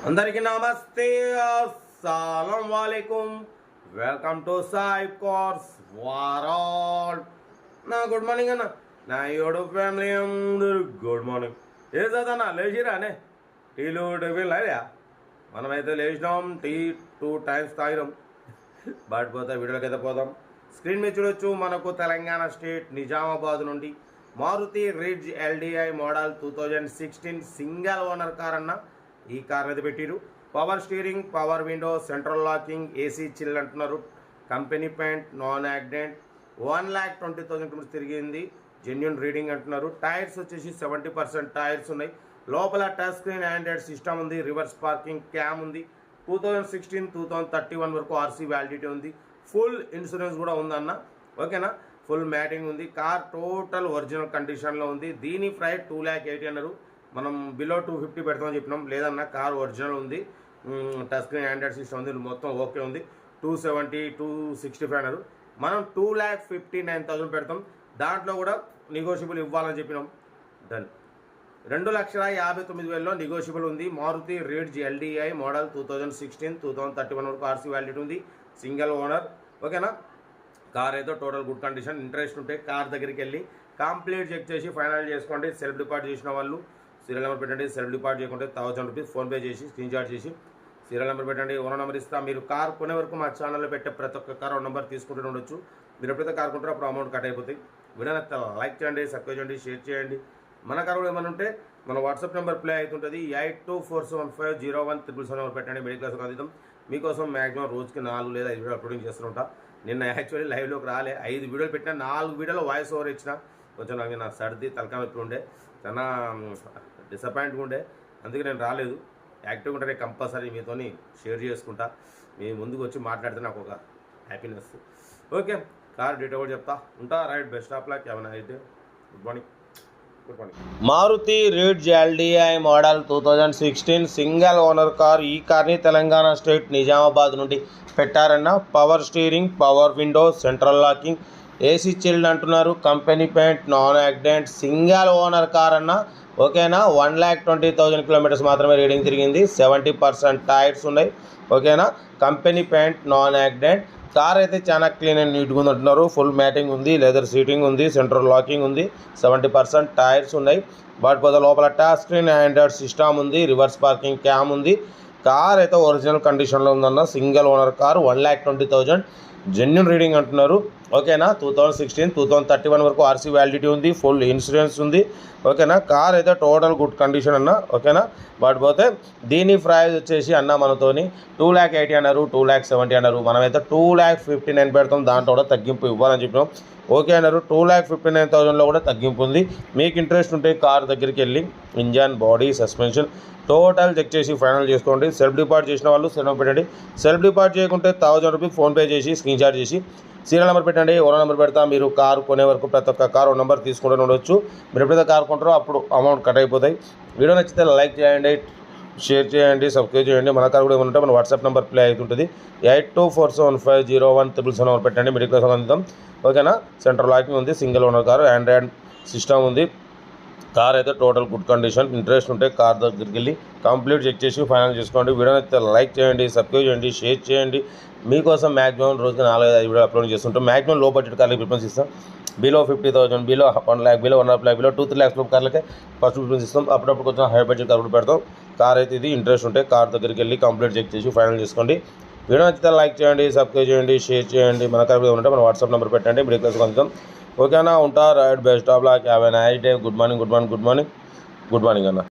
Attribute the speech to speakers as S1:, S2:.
S1: అందరికీ నమస్తే, అస్సలం వాలేకుం. వెల్కమ్ టు సాయి కార్స్ వారాల్. నా గుడ్ మార్నింగ్ అన్న, నా యూట్యూబ్ ఫ్యామిలీ అందరూ గుడ్ మార్నింగ్. ఏ చదన్నా లేచిరానే? టీలు టిఫిన్ లేదా? మనమైతే లేచినాం, టీ 2 times తాగినాం. బట్ పోతే వీడియోకి అయితే పోదాం. స్క్రీన్ మీద చూడొచ్చు, మనకు తెలంగాణ స్టేట్ నిజామాబాద్ నుండి Maruti Ritz LDI model 2016 single owner car అన్న. ఈ కార్ అయితే పెట్టిరు. Power steering, power window, central locking, AC chill అంటున్నారు. Company paint, non accident, 1,20,000 kilometres తిరిగింది. జెన్యున్ రీడింగ్ అంటున్నారు. టైర్స్ వచ్చేసి 70% టైర్స్ ఉన్నాయి. లోపల టచ్ స్క్రీన్ ఆండ్రాయిడ్ సిస్టమ్ ఉంది. రివర్స్ పార్కింగ్ క్యామ్ ఉంది. 2016 2031 వరకు ఆర్సీ వ్యాలిడిటీ ఉంది. ఫుల్ ఇన్సూరెన్స్ కూడా ఉందన్న. ఓకేనా? ఫుల్ మ్యాటింగ్ ఉంది. కార్ టోటల్ ఒరిజినల్ కండిషన్లో ఉంది. దీని ప్రైస్ 2,80,000 అన్నారు. మనం బిలో 250 పెడతామని చెప్పినాం. లేదన్న, కార్ ఒరిజినల్ ఉంది. టచ్ స్క్రీన్ ఆండ్రాయిడ్ సిస్టమ్ ఉంది. మొత్తం ఓకే ఉంది. 270 265 అన్నారు. మనం 2,59,000 పెడతాం. దాంట్లో కూడా నెగోషియబుల్ ఇవ్వాలని చెప్పినాం. డన్. 2,59,000లో నెగోషియబుల్ ఉంది. మారుతి రిడ్జ్ ఎల్డిఐ మోడల్ 2016 2031 వరకు ఆర్సీ వ్యాలిడిటీ ఉంది. Single owner. ఓకేనా? కార్ అయితే టోటల్ గుడ్ కండిషన్. ఇంట్రెస్ట్ ఉంటే కార్ దగ్గరికి వెళ్ళి కంప్లీట్ చెక్ చేసి ఫైనల్ చేసుకోండి. సెల్ఫ్ డిపాజిట్ చేసిన వాళ్ళు సీరియల్ నెంబర్ పెట్టండి. సెల్ఫ్ డిపాజిట్ చేయకుంటే 1,000 రూపీస్ ఫోన్పే చేసి స్క్రీన్ షాట్ చేసి సీరియల్ నెంబర్ పెట్టండి. ఓనర్ నెంబర్ ఇస్తా. మీరు కార్ కొనే వరకు మా ఛానల్లో పెట్టే ప్రతి ఒక్క కార్ నెంబర్ తీసుకుంటూ ఉండొచ్చు. మీరు ఎప్పుడైతే కార్ కొంటారో అప్పుడు అమౌంట్ కట్ అయిపోతాయి. వీడియో లైక్ చేయండి, సబ్స్క్రైబ్ చేయండి, షేర్ చేయండి. మన కార్ కూడా ఏమైనా ఉంటే మన వాట్సాప్ నెంబర్ ప్లే అవుతుంటుంది. 8247150177 నెంబర్ పెట్టండి. మిడిల్ క్లాస్ అందిద్దాం. మీకోసం మ్యాక్సిమం రోజుకి 4 లేదా 5 వీడియోలు అప్లోడింగ్ చేస్తుంటా. నిన్న యాక్చువల్లీ లైవ్లోకి రాలే. 5 వీడియోలు పెట్టినా, 4 వీడియోలో వాయిస్ ఓవర్ ఇచ్చిన. కొంచెం నా సర్ది తలకాయ నొప్పి ఉండే, చాలా డిసప్పాయింట్గా ఉండే. అందుకే నేను రాలేదు. యాక్టివ్గా ఉంటే కంపల్సరీ మీతో షేర్ చేసుకుంటా. మీ ముందుకు వచ్చి మాట్లాడితే నాకు ఒక హ్యాపీనెస్. ఓకే, కార్ డీటెయిల్ కూడా చెప్తా ఉంటా. Right, best of luck. ఏమైనా అయితే good morning. Maruti Ritz LDI model 2016 single owner car. ఈ కార్ని తెలంగాణ స్టేట్ నిజామాబాద్ నుండి పెట్టారన్న. Power steering, power window, central locking, AC chilled అంటున్నారు. Company paint, non accident, single owner car అన్న. ఓకేనా? 1,20,000 కిలోమీటర్స్ మాత్రమే రీడింగ్ తిరిగింది. 70% టైర్స్ ఉన్నాయి. ఓకేనా? Company paint, non accident. Car అయితే చాలా క్లీన్ అండ్ నీట్గా ఉంది అంటున్నారు. ఫుల్ మ్యాటింగ్ ఉంది, లెదర్ సీటింగ్ ఉంది, సెంట్రల్ లాకింగ్ ఉంది, 70% టైర్స్ ఉన్నాయి. బట్ పోతే లోపల టచ్ స్క్రీన్ ఆండ్రాయిడ్ సిస్టమ్ ఉంది. రివర్స్ పార్కింగ్ క్యామ్ ఉంది. కార్ అయితే ఒరిజినల్ కండిషన్లో ఉందన్న. Single owner car, 1,20,000 genuine reading అంటున్నారు. ఓకేనా? 2016 2031 వరకు ఆర్సీ వ్యాలిడిటీ ఉంది. ఫుల్ ఇన్సూరెన్స్ ఉంది. ఓకేనా? కార్ అయితే టోటల్ గుడ్ కండిషన్ అన్న. ఓకేనా? బట్ పోతే దీని ప్రైస్ వచ్చేసి అన్న మనతోని 2,80,000 అన్నారు, 2,70,000 అన్నారు. మనమైతే 2,59,000 పెడతాం. దాంట్లో కూడా తగ్గింపు ఇవ్వాలని చెప్పినాం. ఓకే అన్నారు. 2,59,000లో కూడా తగ్గింపు ఉంది. మీకు ఇంట్రెస్ట్ ఉంటే కార్ దగ్గరికి వెళ్ళి engine, body, suspension total check చేసి ఫైనల్ చేసుకోండి. సెల్ఫ్ డిపాజిట్ చేసిన వాళ్ళు సెల్ఫ్ పెట్టండి. సెల్ఫ్ డిపాజిట్ చేయకుంటే 1,000 రూపీస్ ఫోన్పే చేసి స్క్రీన్ షాట్ చేసి సీరియల్ నెంబర్ పెట్టండి. ఓనర్ నెంబర్ పెడతా. మీరు కారు కొనే వరకు ప్రతి ఒక్క కారు నెంబర్ తీసుకుంటూ ఉండొచ్చు. మీరు ఎప్పుడైతే కారు కొంటారో అప్పుడు అమౌంట్ కట్ అయిపోతాయి. వీడియో నచ్చితే లైక్ చేయండి, షేర్ చేయండి, సబ్స్క్రైబ్ చేయండి. మన కారు కూడా ఏమంటే మన వాట్సాప్ నెంబర్ ప్లే అవుతుంటుంది. 8247150177 నెంబర్ పెట్టండి. మిడిల్ క్లాస్ అందిద్దాం. ఓకేనా? సెంట్రల్ లాకింగ్ ఉంది. Single owner car, Android system ఉంది. కార్ అయితే టోటల్ గుడ్ కండిషన్. ఇంట్రెస్ట్ ఉంటే కార్ దగ్గరికి వెళ్ళి కంప్లీట్ చెక్ చేసి ఫైనల్ చేసుకోండి. వీడియో అయితే లైక్ చేయండి, సబ్స్క్రైబ్ చేయండి, షేర్ చేయండి. మీకోసం మ్యాక్సిమం రోజుకి 4-5 వీడియో అప్లోడ్ చేస్తుంటాం. మ్యాక్సిమం లో బడ్జెట్ కార్లకి ప్రిఫరెన్స్ ఇస్తాం. Below 50,000, below 1 lakh, below 1.5 lakh, below 2-3 lakhs కార్లకే ఫస్ట్ ప్రిఫరెన్స్ ఇస్తాం. అప్పుడప్పుడు కొంచెం హై బడ్జెట్ కార్ కూడా పెడతాం. కార్ అయితే ఇది ఇంట్రెస్ట్ ఉంటే కార్ దగ్గరికి వెళ్ళి కంప్లీట్ చెక్ చేసి ఫైనల్ చేసుకోండి. వీడియో నచ్చితే లైక్ చేయండి, సబ్స్క్రైబ్ చేయండి, షేర్ చేయండి. మన కార్ ఉంటే మన వాట్సాప్ నెంబర్ పెట్టండి. మిడిల్ క్లాస్ కొంచెం ఓకేనా? ఉంటా. Right, best of luck. Have a nice day. Good morning, good morning, good morning, good morning అన్న.